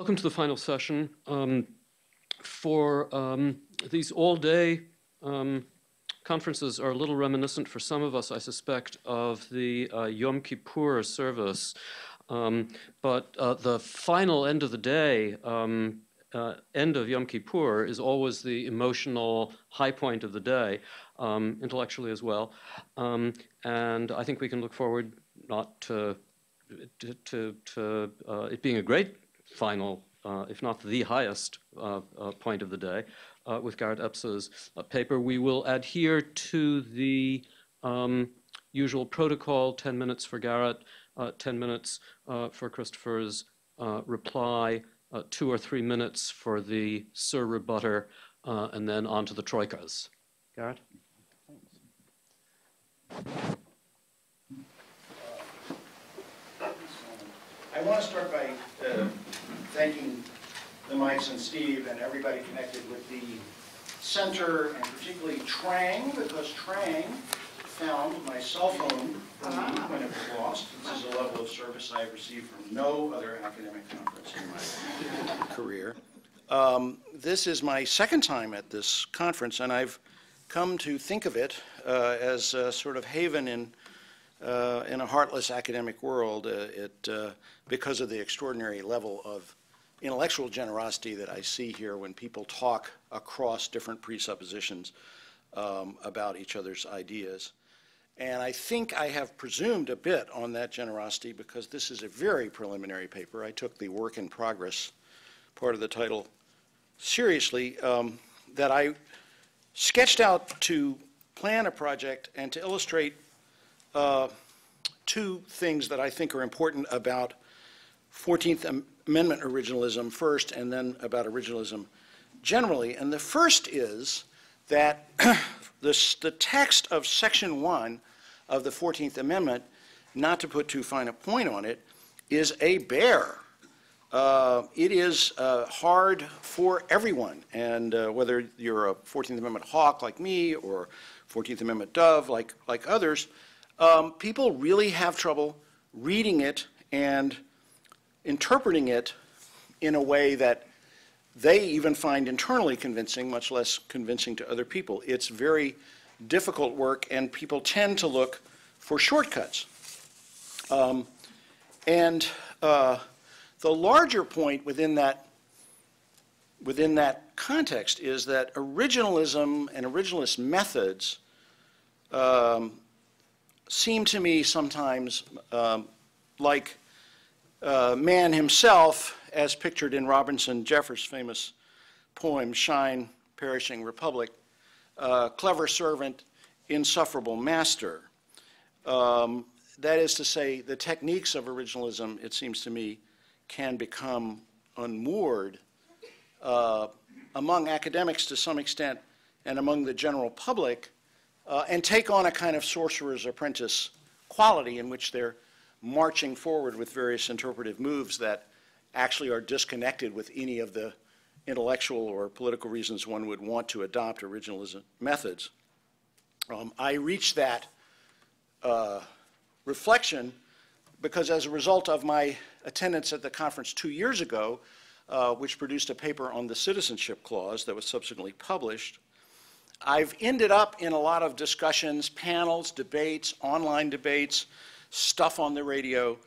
Welcome to the final session. These all-day conferences are a little reminiscent for some of us, I suspect, of the Yom Kippur service. But the final end of the day, end of Yom Kippur, is always the emotional high point of the day, intellectually as well. And I think we can look forward not to it being a great final, if not the highest point of the day, with Garrett Eps's paper. We will adhere to the usual protocol: 10 minutes for Garrett, 10 minutes for Christopher's reply, 2 or 3 minutes for the Sir rebutter, and then on to the troikas. Garrett? I want to start by thanking the Mice and Steve and everybody connected with the center, and particularly Trang, because Trang found my cell phone for me when it was lost. This is a level of service I have received from no other academic conference in my career. This is my second time at this conference, and I've come to think of it as a sort of haven in a heartless academic world, because of the extraordinary level of intellectual generosity that I see here when people talk across different presuppositions about each other's ideas. And I think I have presumed a bit on that generosity because this is a very preliminary paper. I took the work in progress part of the title seriously, that I sketched out to plan a project and to illustrate two things that I think are important about 14th Amendment originalism first, and then about originalism generally. And the first is that the text of Section 1 of the 14th Amendment, not to put too fine a point on it, is a bear. It is hard for everyone, and whether you're a 14th Amendment hawk like me or 14th Amendment dove like others, people really have trouble reading it and interpreting it in a way that they even find internally convincing, much less convincing to other people. It's very difficult work, and people tend to look for shortcuts. The larger point within that context is that originalism and originalist methods seem to me sometimes like man himself, as pictured in Robinson Jeffers' famous poem, Shine, Perishing Republic, clever servant, insufferable master. That is to say, the techniques of originalism, it seems to me, can become unmoored among academics to some extent and among the general public, and take on a kind of sorcerer's apprentice quality in which they're marching forward with various interpretive moves that actually are disconnected with any of the intellectual or political reasons one would want to adopt originalism methods. I reached that reflection because as a result of my attendance at the conference 2 years ago, which produced a paper on the citizenship clause that was subsequently published, I've ended up in a lot of discussions, panels, debates, online debates, stuff on the radio,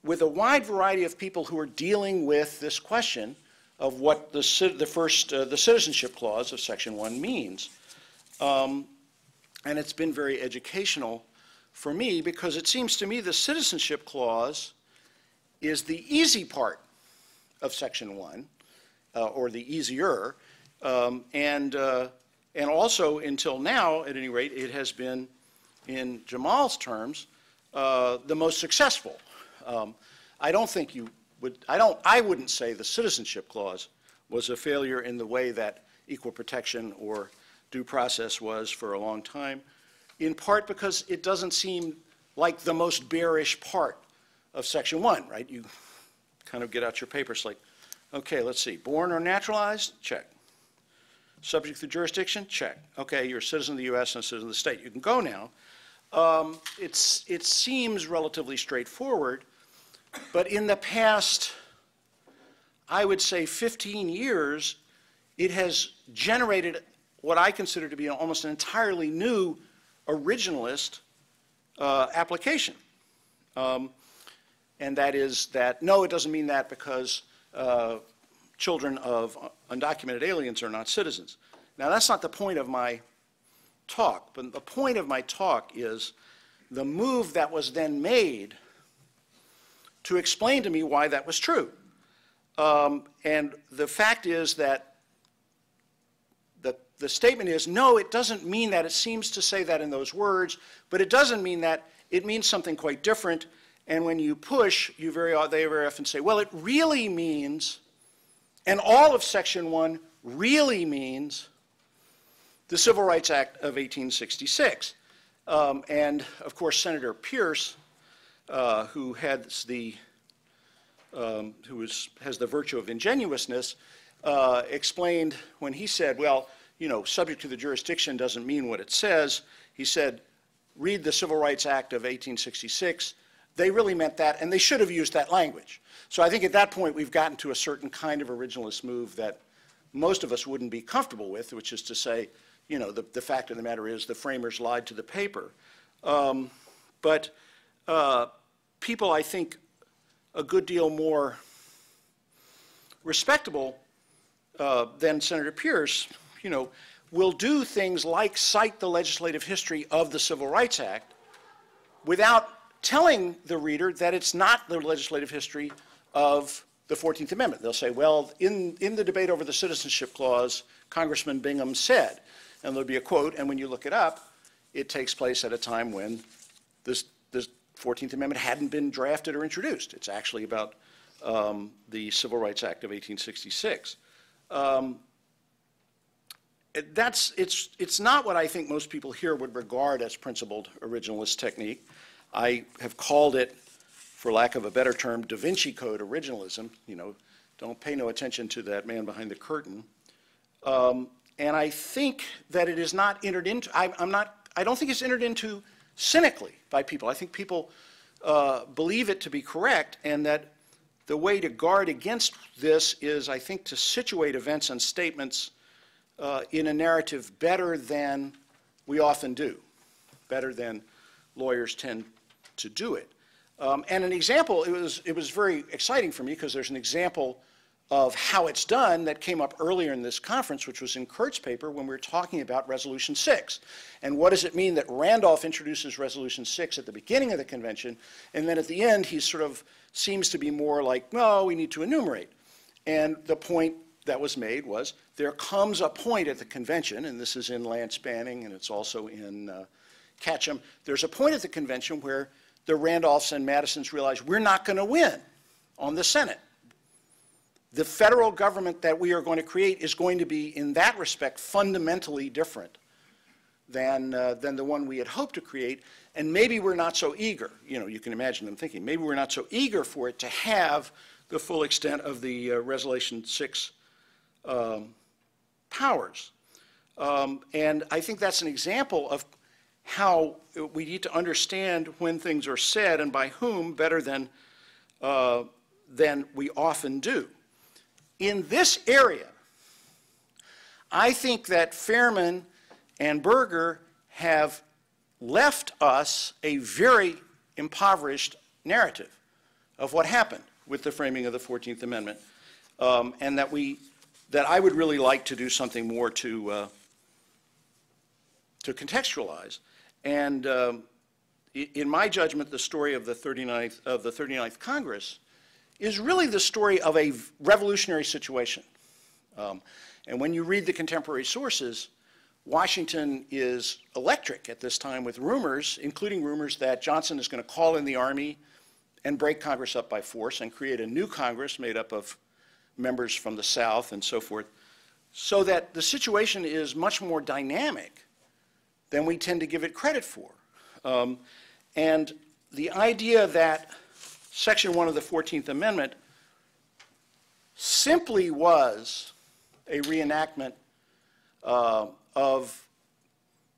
with a wide variety of people who are dealing with this question of what the citizenship clause of Section 1 means. And it's been very educational for me because it seems to me the citizenship clause is the easy part of Section 1, or the easier, and also until now, at any rate, it has been, in Jamal's terms, the most successful. I don't think you would, I wouldn't say the citizenship clause was a failure in the way that equal protection or due process was for a long time, in part because it doesn't seem like the most bearish part of Section 1, right? You kind of get out your paper slate. Okay, let's see. Born or naturalized? Check. Subject to jurisdiction? Check. Okay, you're a citizen of the U.S. and a citizen of the state. You can go now. It seems relatively straightforward, but in the past I would say, 15 years, it has generated what I consider to be almost an entirely new originalist application. And that is that, no, it doesn't mean that because children of undocumented aliens are not citizens. Now, that's not the point of my talk, but the point of my talk is the move that was then made to explain to me why that was true. And the fact is that the statement is, no, it doesn't mean that. It seems to say that in those words, but it doesn't mean that. It means something quite different. And when you push, they very often say, well, it really means, and all of Section 1 really means the Civil Rights Act of 1866. And, of course, Senator Pierce, who has the virtue of ingenuousness, explained when he said, well, you know, subject to the jurisdiction doesn't mean what it says. He said, read the Civil Rights Act of 1866. They really meant that, and they should have used that language. So I think at that point we've gotten to a certain kind of originalist move that most of us wouldn't be comfortable with, which is to say, you know, the fact of the matter is the framers lied to the paper. But people, I think, a good deal more respectable than Senator Pierce, you know, will do things like cite the legislative history of the Civil Rights Act without telling the reader that it's not the legislative history of the 14th Amendment. They'll say, well, in the debate over the Citizenship Clause, Congressman Bingham said, and there'll be a quote, and when you look it up, it takes place at a time when this 14th Amendment hadn't been drafted or introduced. It's actually about the Civil Rights Act of 1866. It's not what I think most people here would regard as principled originalist technique. I have called it, for lack of a better term, Da Vinci Code originalism. You know, don't pay no attention to that man behind the curtain. And I think that it is not entered into, I don't think it's entered into cynically by people. I think people believe it to be correct, and that the way to guard against this is, I think, to situate events and statements in a narrative better than we often do, better than lawyers tend to do it. And an example, it was very exciting for me because there's an example of how it's done that came up earlier in this conference, which was in Kurt's paper when we were talking about Resolution 6. And what does it mean that Randolph introduces Resolution 6 at the beginning of the convention, and then at the end he sort of seems to be more like, well, we need to enumerate. And the point that was made was there comes a point at the convention, and this is in Lance Banning and it's also in Ketchum, there's a point at the convention where the Randolphs and Madisons realize we're not going to win on the Senate. The federal government that we are going to create is going to be, in that respect, fundamentally different than the one we had hoped to create, and maybe we're not so eager. You know, you can imagine them thinking, maybe we're not so eager for it to have the full extent of the Resolution 6 powers. And I think that's an example of how we need to understand when things are said and by whom better than we often do. In this area, I think that Fairman and Berger have left us a very impoverished narrative of what happened with the framing of the 14th Amendment, and that I would really like to do something more to contextualize. And in my judgment, the story of the 39th Congress is really the story of a revolutionary situation. And when you read the contemporary sources, Washington is electric at this time with rumors, including rumors that Johnson is going to call in the Army and break Congress up by force and create a new Congress made up of members from the South and so forth, so that the situation is much more dynamic than we tend to give it credit for. And the idea that Section 1 of the 14th Amendment simply was a reenactment of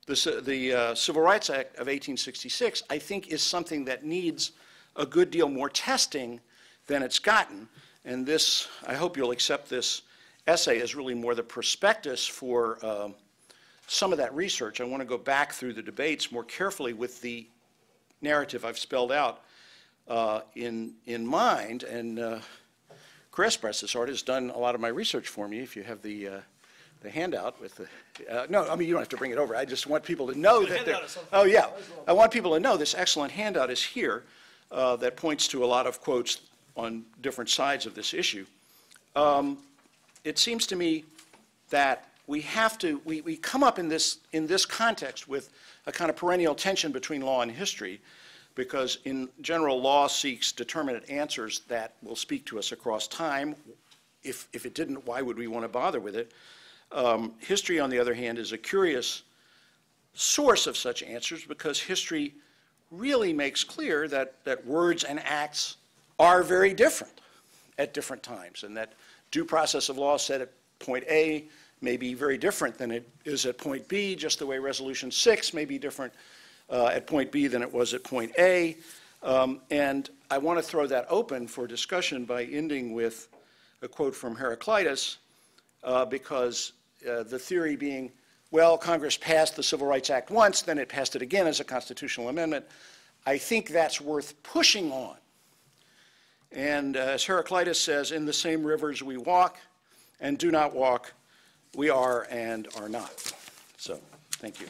the Civil Rights Act of 1866, I think is something that needs a good deal more testing than it's gotten. And this, I hope you'll accept this essay as really more the prospectus for some of that research. I want to go back through the debates more carefully with the narrative I've spelled out in mind. And Chris, press this artist, has done a lot of my research for me. If you have the handout with the, no, I mean, you don't have to bring it over. I just want people to know that oh yeah, I want people to know this excellent handout is here that points to a lot of quotes on different sides of this issue. It seems to me that we have to, we come up in this context with a kind of perennial tension between law and history, because in general, law seeks determinate answers that will speak to us across time. If it didn't, why would we want to bother with it? History, on the other hand, is a curious source of such answers, because history really makes clear that words and acts are very different at different times, and that due process of law set at point A may be very different than it is at point B, just the way Resolution 6 may be different at point B than it was at point A. And I want to throw that open for discussion by ending with a quote from Heraclitus, because the theory being, well, Congress passed the Civil Rights Act once, then it passed it again as a constitutional amendment. I think that's worth pushing on. And as Heraclitus says, in the same rivers we walk and do not walk, we are and are not. So, thank you.